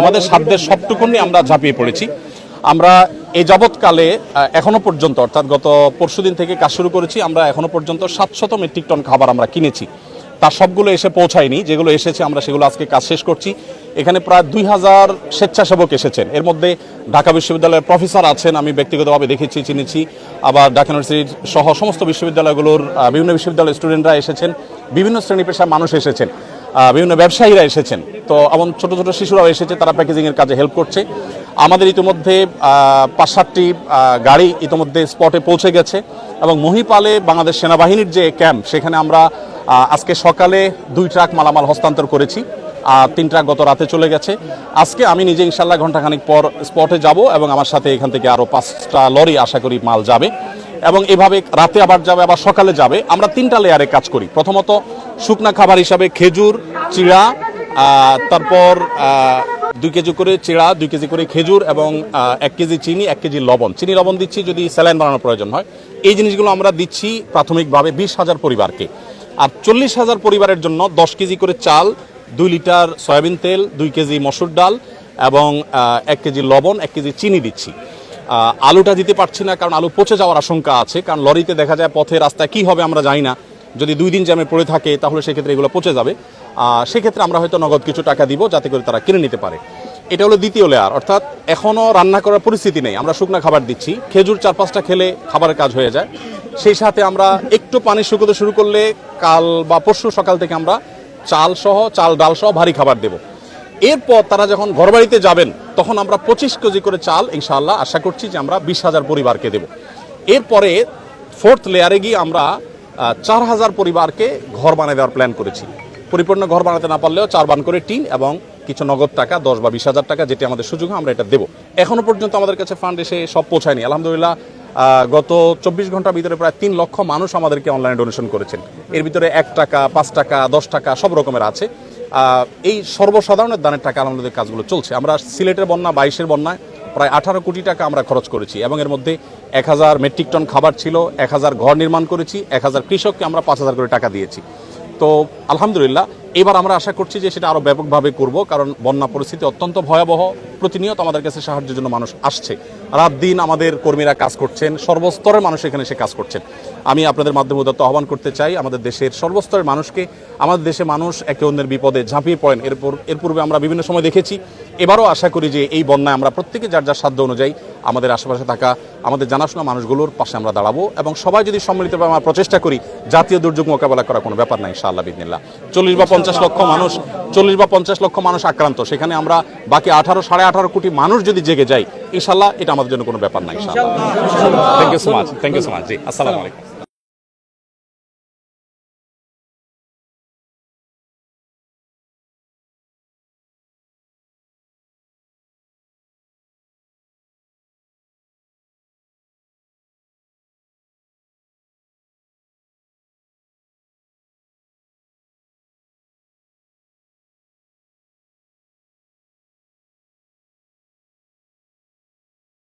আমাদের সাধ্যের সবটুকু নিয়ে আমরা ঝাঁপিয়ে পড়েছি। আমরা এই যাবৎকালে এখনো পর্যন্ত অর্থাৎ গত পরশুদিন থেকে কাজ শুরু করেছি, আমরা এখনো পর্যন্ত 700 মেট্রিক টন খাবার আমরা কিনেছি। তার সবগুলো এসে পৌঁছায়নি, যেগুলো এসেছে আমরা সেগুলো আজকে কাজ শেষ করছি। এখানে প্রায় 2000 স্বেচ্ছাসেবক এসেছেন। এর মধ্যে ঢাকা বিশ্ববিদ্যালয়ের প্রফেসর আছেন, আমি ব্যক্তিগতভাবে দেখেছি, চিনেছি। আবার ঢাকা ইউনিভার্সিটির সহ সমস্ত বিশ্ববিদ্যালয়গুলোর বিভিন্ন বিশ্ববিদ্যালয়ের স্টুডেন্টরা এসেছেন, বিভিন্ন শ্রেণী পেশার মানুষ এসেছেন, বিভিন্ন ব্যবসায়ীরা এসেছেন। তো এমন ছোট ছোট শিশুরাও এসেছে, তারা প্যাকেজিংয়ের কাজে হেল্প করছে। আমাদের ইতিমধ্যে 5-7টি গাড়ি ইতিমধ্যে স্পটে পৌঁছে গেছে এবং মহিপালে বাংলাদেশ সেনাবাহিনীর যে ক্যাম্প, সেখানে আমরা আজকে সকালে 2 ট্রাক মালামাল হস্তান্তর করেছি, আর 3 ট্রাক গত রাতে চলে গেছে। আজকে আমি নিজে ইনশাল্লাহ ঘন্টাখানিক পর স্পটে যাব এবং আমার সাথে এখান থেকে আরও 5টা লরি আশা করি মাল যাবে এবং এভাবে রাতে আবার যাবে, আবার সকালে যাবে। আমরা 3টা লেয়ারে কাজ করি। প্রথমত শুকনা খাবার হিসাবে খেজুর, চিড়া, তারপর 2 কেজি করে চিড়া, 2 কেজি করে খেজুর এবং 1 কেজি চিনি, 1 কেজি লবণ। চিনি লবণ দিচ্ছি যদি স্যালাইন বানানোর প্রয়োজন হয়। এই জিনিসগুলো আমরা দিচ্ছি প্রাথমিকভাবে 20,000 পরিবারকে। আর 40,000 পরিবারের জন্য 10 কেজি করে চাল, 2 লিটার সয়াবিন তেল, 2 কেজি মসুর ডাল এবং 1 কেজি লবণ, 1 কেজি চিনি দিচ্ছি। আলুটা দিতে পারছি না কারণ আলু পচে যাওয়ার আশঙ্কা আছে, কারণ লরিতে দেখা যায় পথে রাস্তায় কী হবে আমরা জানি না, যদি 2 দিন জ্যামে পড়ে থাকে তাহলে সেক্ষেত্রে এগুলো পচে যাবে। সেক্ষেত্রে আমরা হয়তো নগদ কিছু টাকা দিব যাতে করে তারা কিনে নিতে পারে। এটা হলো দ্বিতীয় লেয়ার, অর্থাৎ এখনও রান্না করার পরিস্থিতি নেই, আমরা শুকনা খাবার দিচ্ছি। খেজুর 4-5টা খেলে খাবারের কাজ হয়ে যায়। সেই সাথে আমরা একটু পানি শুকোতে শুরু করলে কাল বা পরশু সকাল থেকে আমরা চাল ডাল সহ ভারী খাবার দেব। এরপর তারা যখন ঘরবাড়িতে যাবেন তখন আমরা 25 কেজি করে চাল ইনশাআল্লাহ আশা করছি যে আমরা 20,000 পরিবারকে দেব। এরপরে 4th লেয়ারে গিয়ে আমরা 4,000 পরিবারকে ঘর বানিয়ে দেওয়ার প্ল্যান করেছি। পরিপূর্ণ ঘর বানাতে না পারলেও 4 বান করে টিন এবং কিছু নগদ টাকা 10 বা 20,000 টাকা, যেটি আমাদের সুযোগ আমরা এটা দেবো। এখনো পর্যন্ত আমাদের কাছে ফান্ড এসে সব পৌঁছায়নি। আলহামদুলিল্লাহ গত 24 ঘন্টার ভিতরে প্রায় 3 লক্ষ মানুষ আমাদেরকে অনলাইনে ডোনেশন করেছেন। এর ভিতরে 1 টাকা, 5 টাকা, 10 টাকা সব রকমের আছে। এই সর্বসাধারণের দানের টাকা আমাদের কাজগুলো চলছে। আমরা সিলেটের বন্যা, 22-এর বন্যায় প্রায় 18 কোটি টাকা আমরা খরচ করেছি এবং এর মধ্যে 1000 মেট্রিক টন খাবার ছিল, 1000 ঘর নির্মাণ করেছি, 1000 কৃষককে আমরা 5,000 করে টাকা দিয়েছি। তো আলহামদুলিল্লাহ এবার আমরা আশা করছি যে সেটা আরও ব্যাপকভাবে করব, কারণ বন্যা পরিস্থিতি অত্যন্ত ভয়াবহ। প্রতিনিয়ত আমাদের কাছে সাহায্যের জন্য মানুষ আসছে, রাত দিন আমাদের কর্মীরা কাজ করছেন, সর্বস্তরের মানুষ এখানে এসে কাজ করছেন। আমি আপনাদের মাধ্যমে উদাত্ত আহ্বান করতে চাই আমাদের দেশের সর্বস্তরের মানুষকে। আমাদের দেশে মানুষ একে অন্যের বিপদে ঝাঁপিয়ে পড়েন, এর পূর্বে আমরা বিভিন্ন সময় দেখেছি। এবারও আশা করি যে এই বন্যায় আমরা প্রত্যেকে যার যার সাধ্য অনুযায়ী আমাদের আশেপাশে থাকা আমাদের জানাশোনা মানুষগুলোর পাশে আমরা দাঁড়াবো এবং সবাই যদি সম্মিলিতভাবে আমরা প্রচেষ্টা করি, জাতীয় দুর্যোগ মোকাবেলা করা কোনো ব্যাপার না ইনশাআল্লাহ বিদিনিল্লাহ। 40 বা 50 লক্ষ মানুষ আক্রান্ত, সেখানে আমরা বাকি 18-18.5 কোটি মানুষ যদি জেগে যাই ইনশাআল্লাহ এটা আমাদের জন্য কোনো ব্যাপার না ইনশাআল্লাহ। Thank you so much. জি, আসসালামু আলাইকুম।